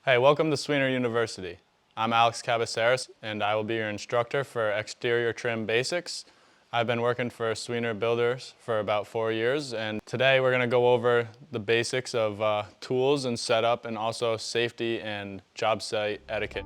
Hey, welcome to Sweenor University. I'm Alex Cabaceres, and I will be your instructor for Exterior Trim Basics. I've been working for Sweenor Builders for about 4 years, and today we're going to go over the basics of tools and setup, and also safety and job site etiquette.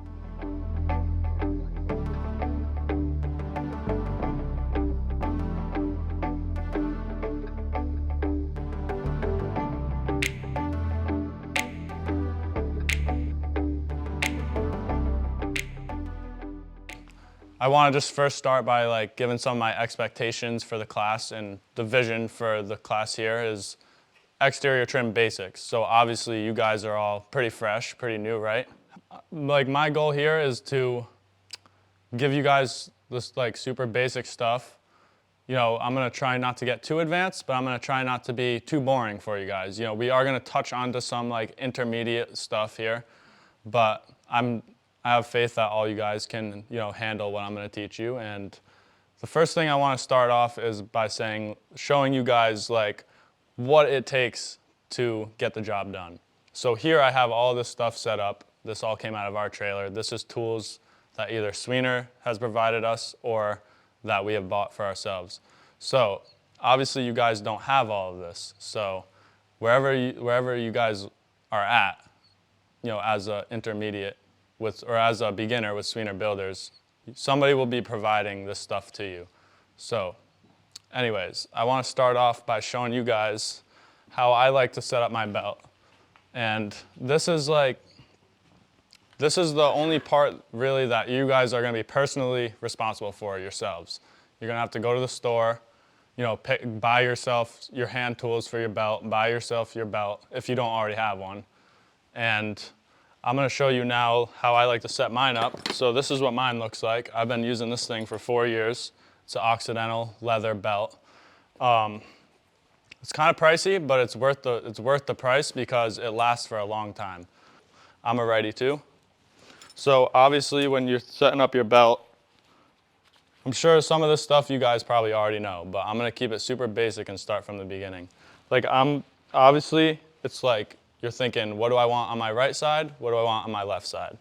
I want to just first start by giving some of my expectations for the class, and the vision for the class here is exterior trim basics. So obviously you guys are all pretty fresh, pretty new, right? My goal here is to give you guys this super basic stuff. You know, I'm gonna try not to get too advanced, but I'm gonna try not to be too boring for you guys. You know, we are gonna touch onto some intermediate stuff here, but I have faith that all you guys can, handle what I'm going to teach you. And the first thing I want to start off is by showing you guys what it takes to get the job done. So here I have all this stuff set up. This all came out of our trailer. This is tools that either Sweenor has provided us or that we have bought for ourselves. So obviously you guys don't have all of this. So wherever you guys are at, as an intermediate or as a beginner with Sweenor Builders, somebody will be providing this stuff to you. So anyways, I want to start off by showing you guys how I like to set up my belt. And this is the only part really that you guys are going to be personally responsible for yourselves. You're going to have to go to the store, buy yourself your hand tools for your belt, buy yourself your belt if you don't already have one. And I'm going to show you now how I like to set mine up. So this is what mine looks like. I've been using this thing for 4 years. It's an Occidental leather belt. It's kind of pricey, but it's worth the price because it lasts for a long time. I'm a righty too. So obviously when you're setting up your belt, I'm sure some of this stuff you guys probably already know, but I'm going to keep it super basic and start from the beginning. Obviously it's you're thinking, what do I want on my right side? What do I want on my left side?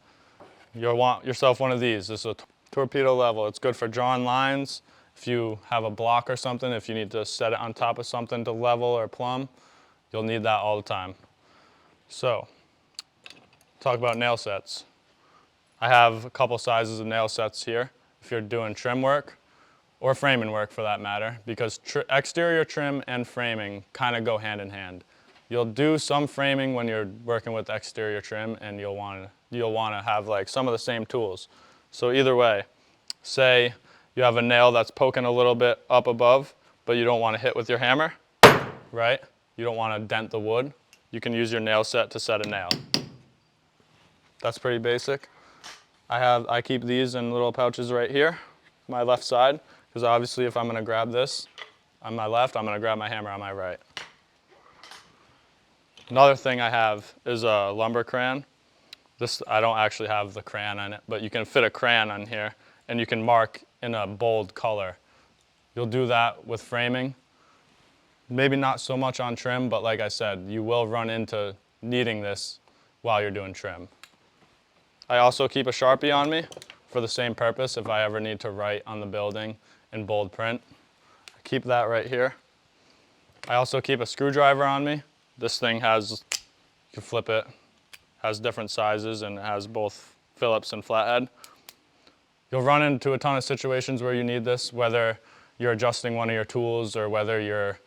You'll want yourself one of these. This is a torpedo level. It's good for drawing lines. If you have a block or something, if you need to set it on top of something to level or plumb, you'll need that all the time. So, talk about nail sets. I have a couple sizes of nail sets here if you're doing trim work or framing work for that matter, because exterior trim and framing kind of go hand in hand. You'll do some framing when you're working with exterior trim, and you'll want to have some of the same tools. So either way, say you have a nail that's poking a little bit up above, but you don't want to hit with your hammer, right? You don't want to dent the wood. You can use your nail set to set a nail. That's pretty basic. I keep these in little pouches right here, my left side, because obviously if I'm going to grab this on my left, I'm going to grab my hammer on my right. Another thing I have is a lumber crayon. I don't actually have the crayon on it, but you can fit a crayon on here and you can mark in a bold color. You'll do that with framing. Maybe not so much on trim, but like I said, you will run into needing this while you're doing trim. I also keep a Sharpie on me for the same purpose if I ever need to write on the building in bold print. I keep that right here. I also keep a screwdriver on me. This thing you can flip it, has different sizes, and it has both Phillips and flathead. You'll run into a ton of situations where you need this, whether you're adjusting one of your tools or whether you're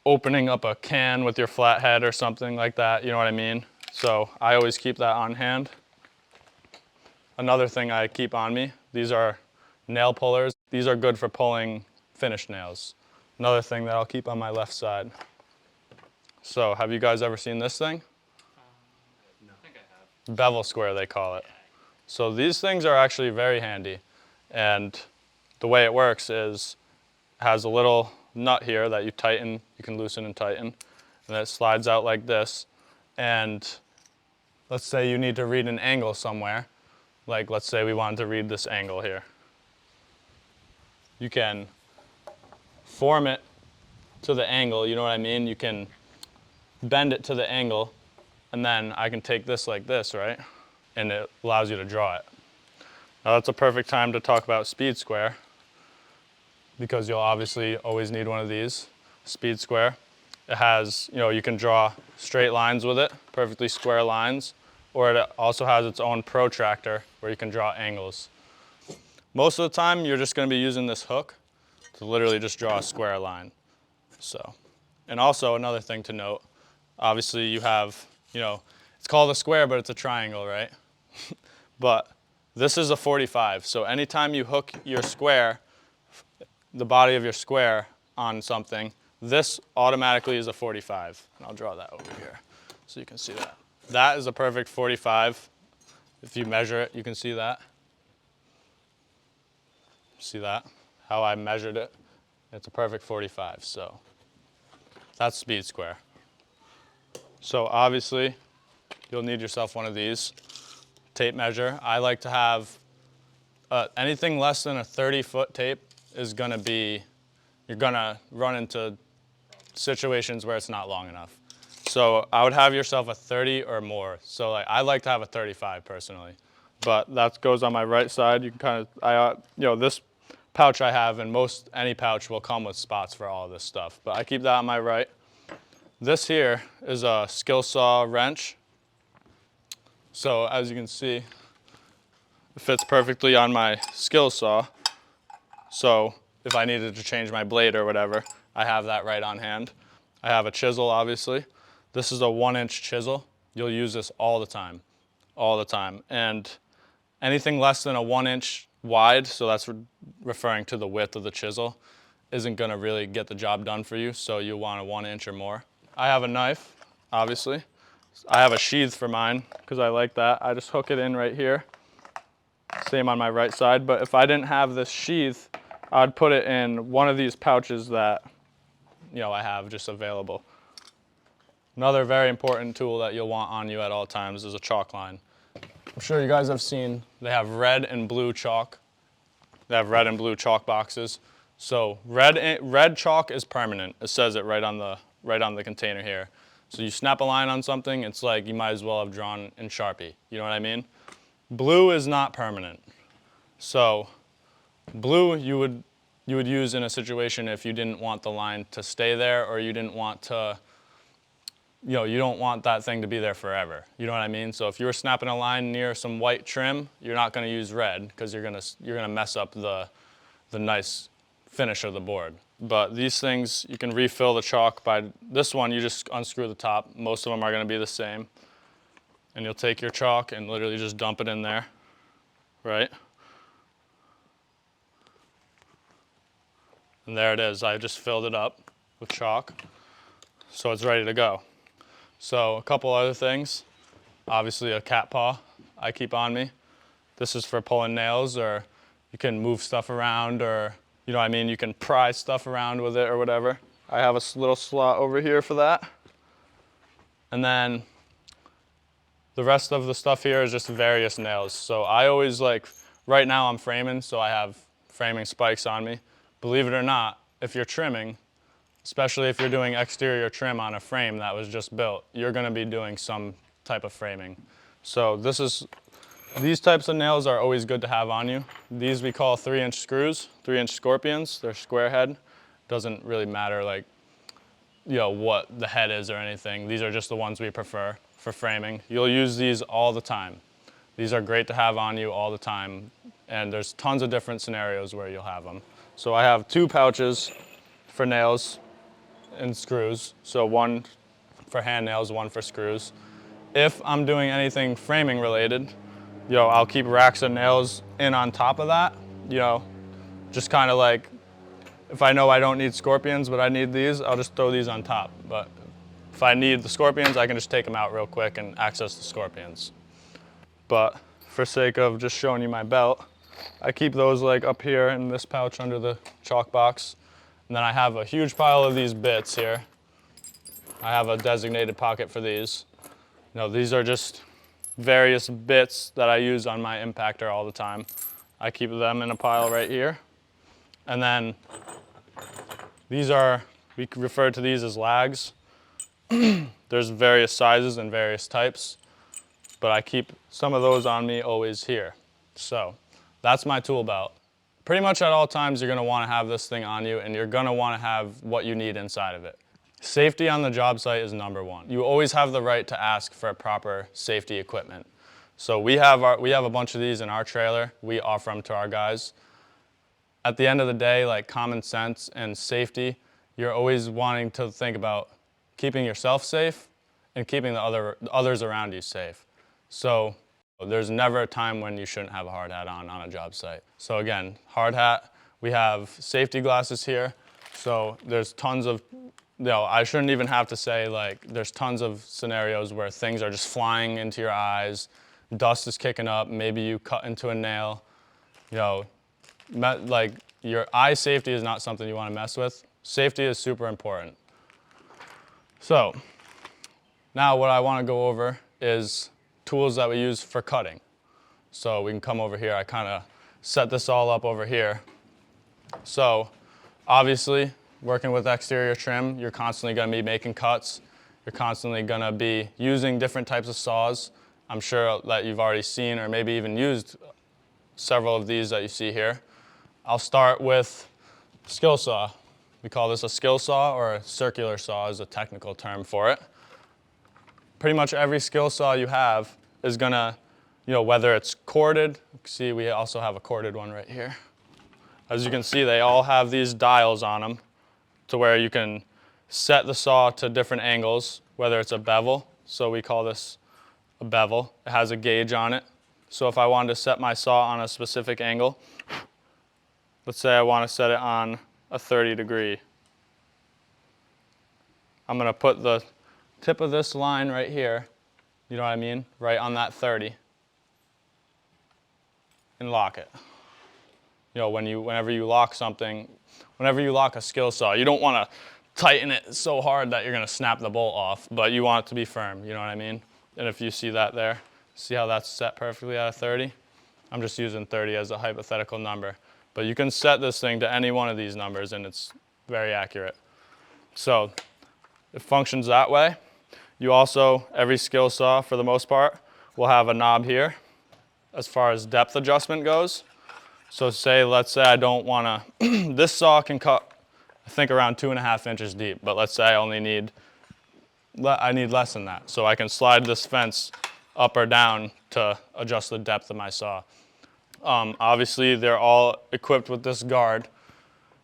opening up a can with your flathead or something like that, you know what I mean? So I always keep that on hand. Another thing I keep on me, these are nail pullers. These are good for pulling finished nails. Another thing that I'll keep on my left side. So, have you guys ever seen this thing? No. I think I have. Bevel square, they call it. So these things are actually very handy. And the way it works is, it has a little nut here that you tighten, you can loosen and tighten. And it slides out like this. And let's say you need to read an angle somewhere. Let's say we wanted to read this angle here. You can form it to the angle, you know what I mean? You can bend it to the angle, and then I can take this like this, right? And it allows you to draw it. Now that's a perfect time to talk about speed square, because you'll obviously always need one of these. Speed square. It has, you can draw straight lines with it, perfectly square lines, or it also has its own protractor where you can draw angles. Most of the time, you're just going to be using this hook to literally just draw a square line. So, and also another thing to note, obviously you have, it's called a square, but it's a triangle, right? But this is a 45, so anytime you hook your square, the body of your square on something, this automatically is a 45. And I'll draw that over here so you can see that. That is a perfect 45. If you measure it, you can see that. See that? How I measured it? It's a perfect 45, so that's speed square. So obviously, you'll need yourself one of these. Tape measure. I like to have anything less than a 30-foot tape is gonna be, you're gonna run into situations where it's not long enough. So I would have yourself a 30 or more. So I like to have a 35 personally, but that goes on my right side. You can kind of, this pouch I have, and any pouch will come with spots for all of this stuff, but I keep that on my right. This here is a skill saw wrench. So as you can see, it fits perfectly on my skill saw. So if I needed to change my blade or whatever, I have that right on hand. I have a chisel, obviously. This is a 1-inch chisel. You'll use this all the time, all the time. And anything less than a 1-inch wide, so that's referring to the width of the chisel, isn't gonna really get the job done for you, so you want a 1 inch or more. I have a knife, obviously. I have a sheath for mine, because I like that. I just hook it in right here. Same on my right side, but if I didn't have this sheath, I'd put it in one of these pouches that, I have just available. Another very important tool that you'll want on you at all times is a chalk line. I'm sure you guys have seen, they have red and blue chalk. They have red and blue chalk boxes. So red chalk is permanent. It says it right on the container here. So you snap a line on something, it's like you might as well have drawn in Sharpie. You know what I mean? Blue is not permanent. So blue you would use in a situation if you didn't want the line to stay there, or you didn't want to, you don't want that thing to be there forever. You know what I mean? So if you were snapping a line near some white trim, you're not going to use red, because you're gonna mess up the nice finish of the board. But these things, you can refill the chalk by, this one you just unscrew the top. Most of them are going to be the same. And you'll take your chalk and literally just dump it in there, right? And there it is. I just filled it up with chalk, so it's ready to go. So a couple other things. Obviously a cat paw I keep on me. This is for pulling nails, or you can move stuff around, or you know what I mean, you can pry stuff around with it or whatever. I have a little slot over here for that. And then the rest of the stuff here is just various nails. So I always right now I'm framing, so I have framing spikes on me. Believe it or not, if you're trimming, especially if you're doing exterior trim on a frame that was just built, you're gonna be doing some type of framing. So these types of nails are always good to have on you. These we call 3-inch screws, 3-inch scorpions. They're square head. Doesn't really matter what the head is or anything. These are just the ones we prefer for framing. You'll use these all the time. These are great to have on you all the time, and there's tons of different scenarios where you'll have them. So I have 2 pouches for nails and screws. So one for hand nails, one for screws. If I'm doing anything framing related, I'll keep racks of nails in on top of that, just kind of if I know I don't need scorpions, but I need these, I'll just throw these on top. But if I need the scorpions, I can just take them out real quick and access the scorpions. But for sake of just showing you my belt, I keep those up here in this pouch under the chalk box. And then I have a huge pile of these bits here. I have a designated pocket for these. These are just various bits that I use on my impactor all the time. I keep them in a pile right here. And then we refer to these as lags. There's various sizes and various types, but I keep some of those on me always here. So that's my tool belt. Pretty much at all times you're gonna wanna have this thing on you, and you're gonna wanna have what you need inside of it. Safety on the job site is number one. You always have the right to ask for proper safety equipment. So we have a bunch of these in our trailer. We offer them to our guys. At the end of the day, like common sense and safety, you're always wanting to think about keeping yourself safe and keeping the others around you safe. So there's never a time when you shouldn't have a hard hat on a job site. So again, hard hat, we have safety glasses here. So there's tons of, I shouldn't even have to say, like, there's tons of scenarios where things are just flying into your eyes, dust is kicking up, maybe you cut into a nail. Like, your eye safety is not something you want to mess with. Safety is super important. So now what I want to go over is tools that we use for cutting. So we can come over here. I kind of set this all up over here. So obviously, working with exterior trim, you're constantly going to be making cuts. You're constantly going to be using different types of saws. I'm sure that you've already seen or maybe even used several of these that you see here. I'll start with skill saw. We call this a skill saw, or a circular saw is a technical term for it. Pretty much every skill saw you have is gonna, whether it's corded, see we also have a corded one right here. As you can see, they all have these dials on them to where you can set the saw to different angles, whether it's a bevel, so we call this a bevel. It has a gauge on it. So if I wanted to set my saw on a specific angle, let's say I want to set it on a 30-degree. I'm going to put the tip of this line right here, you know what I mean, right on that 30, and lock it. Whenever you lock something, whenever you lock a skill saw, you don't want to tighten it so hard that you're going to snap the bolt off, but you want it to be firm, you know what I mean? And if you see that there, see how that's set perfectly at a 30? I'm just using 30 as a hypothetical number. But you can set this thing to any one of these numbers and it's very accurate. So it functions that way. You also, every skill saw for the most part, will have a knob here as far as depth adjustment goes. So let's say I don't want to, this saw can cut, I think around 2.5 inches deep, but let's say I need less than that. So I can slide this fence up or down to adjust the depth of my saw. Obviously, they're all equipped with this guard.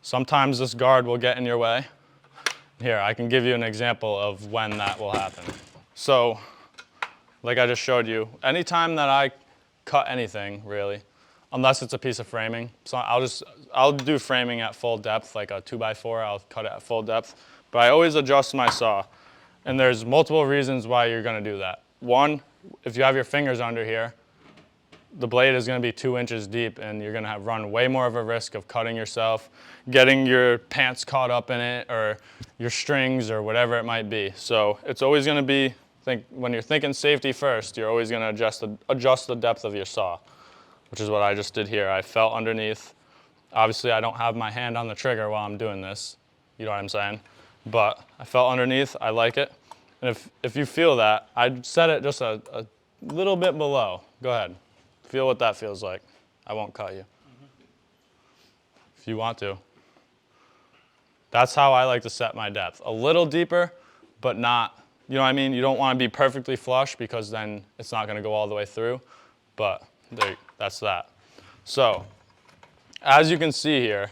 Sometimes this guard will get in your way. Here, I can give you an example of when that will happen. So, like I just showed you, anytime that I cut anything, really, unless it's a piece of framing, so I'll do framing at full depth, like a 2x4, I'll cut it at full depth, but I always adjust my saw. And there's multiple reasons why you're gonna do that. One, if you have your fingers under here, the blade is going to be 2 inches deep and you're going to run way more of a risk of cutting yourself, getting your pants caught up in it or your strings or whatever it might be. So it's always going to be, when you're thinking safety first, you're always going to adjust the depth of your saw, which is what I just did here. I felt underneath. Obviously I don't have my hand on the trigger while I'm doing this, you know what I'm saying? But I felt underneath, I like it. And if you feel that, I'd set it just a little bit below. Go ahead. Feel what that feels like. I won't cut you. If you want to. That's how I like to set my depth. A little deeper, but not, you know what I mean? You don't want to be perfectly flush because then it's not going to go all the way through. But that's that. So, as you can see here,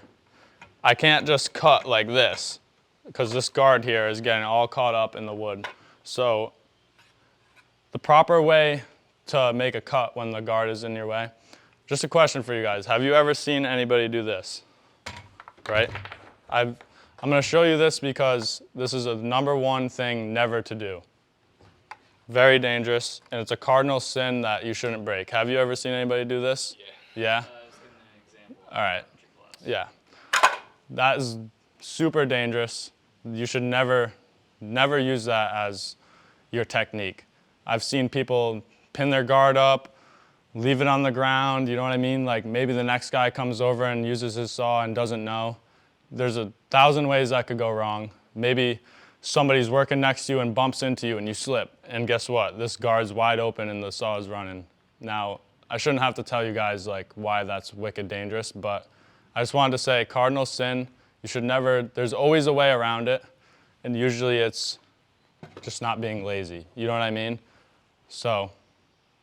I can't just cut like this because this guard here is getting all caught up in the wood. So, the proper way to make a cut when the guard is in your way. Just a question for you guys. Have you ever seen anybody do this? Right? I'm going to show you this because this is a #1 thing never to do. Very dangerous, and it's a cardinal sin that you shouldn't break. Have you ever seen anybody do this? Yeah. Yeah? All right. Yeah. That is super dangerous. You should never use that as your technique. I've seen people pin their guard up, leave it on the ground, you know what I mean? Like maybe the next guy comes over and uses his saw and doesn't know. There's 1,000 ways that could go wrong. Maybe somebody's working next to you and bumps into you and you slip, and guess what? This guard's wide open and the saw is running. Now, I shouldn't have to tell you guys like why that's wicked dangerous, but I just wanted to say cardinal sin, you should never, there's always a way around it, and usually it's just not being lazy, you know what I mean? So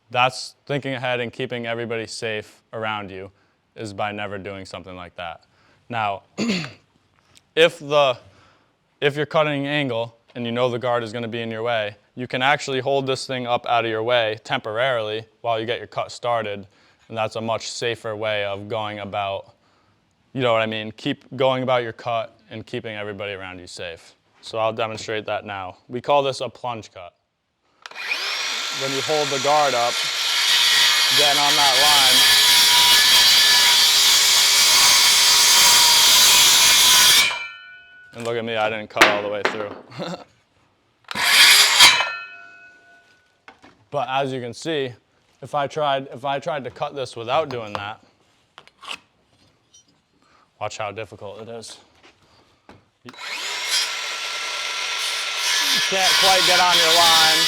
that's thinking ahead and keeping everybody safe around you is by never doing something like that. Now, if you're cutting an angle and you know the guard is going to be in your way, you can actually hold this thing up out of your way temporarily while you get your cut started, and that's a much safer way of going about, you know what I mean, keep going about your cut and keeping everybody around you safe. So I'll demonstrate that now. We call this a plunge cut. When you hold the guard up, getting on that line, and look at me, I didn't cut all the way through. But as you can see, if I tried to cut this without doing that, watch how difficult it is. You can't quite get on your line.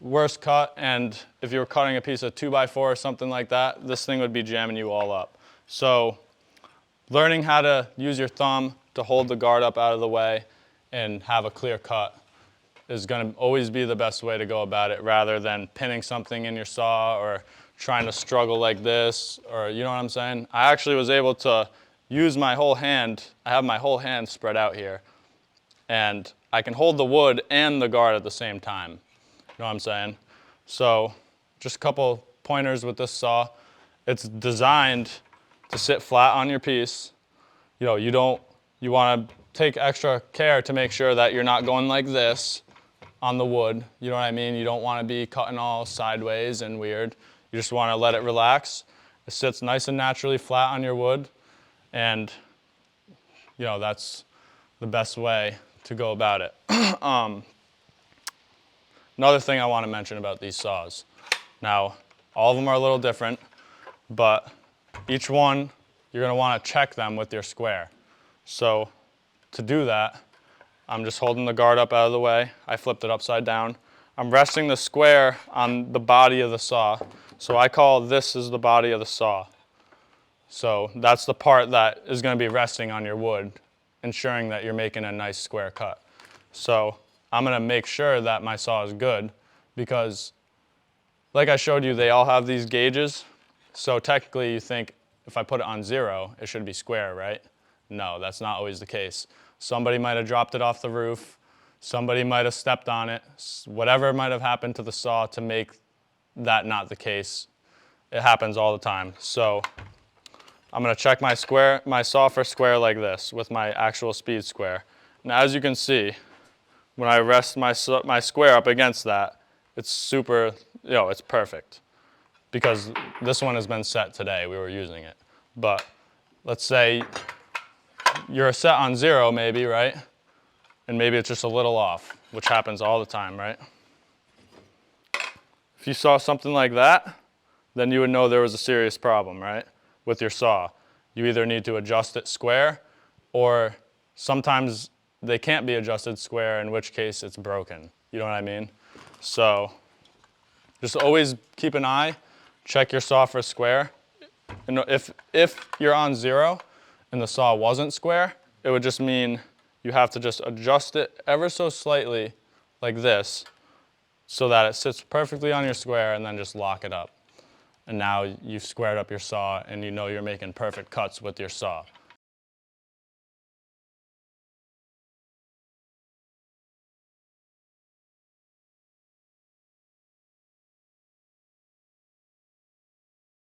Worst cut, and if you were cutting a piece of 2x4 or something like that, this thing would be jamming you all up. So learning how to use your thumb to hold the guard up out of the way and have a clear cut is going to always be the best way to go about it, rather than pinning something in your saw or trying to struggle like this, or you know what I'm saying? I actually was able to use my whole hand. I have my whole hand spread out here, and I can hold the wood and the guard at the same time. You know what I'm saying? So just a couple pointers with this saw. It's designed to sit flat on your piece. You know, you want to take extra care to make sure that you're not going like this on the wood. You know what I mean? You don't want to be cutting all sideways and weird. You just want to let it relax. It sits nice and naturally flat on your wood, and you know, that's the best way to go about it. Another thing I want to mention about these saws. Now, all of them are a little different, but each one, you're going to want to check them with your square. So to do that, I'm just holding the guard up out of the way. I flipped it upside down. I'm resting the square on the body of the saw. So I call this is the body of the saw. So that's the part that is going to be resting on your wood, ensuring that you're making a nice square cut. So I'm going to make sure that my saw is good, because like I showed you, they all have these gauges. So technically you think if I put it on 0, it should be square, right? No, that's not always the case. Somebody might have dropped it off the roof. Somebody might have stepped on it. Whatever might have happened to the saw to make that not the case. It happens all the time. So I'm going to check my saw for square like this with my actual speed square. Now as you can see, when I rest my square up against that, it's super, you know, it's perfect. Because this one has been set today, we were using it. But let's say you're set on 0 maybe, right? And maybe it's just a little off, which happens all the time, right? If you saw something like that, then you would know there was a serious problem, right? With your saw. You either need to adjust it square, or sometimes they can't be adjusted square, in which case it's broken. You know what I mean? So just always keep an eye, check your saw for square. And if you're on 0 and the saw wasn't square, it would just mean you have to just adjust it ever so slightly like this, so that it sits perfectly on your square, and then just lock it up. And now you've squared up your saw and you know you're making perfect cuts with your saw.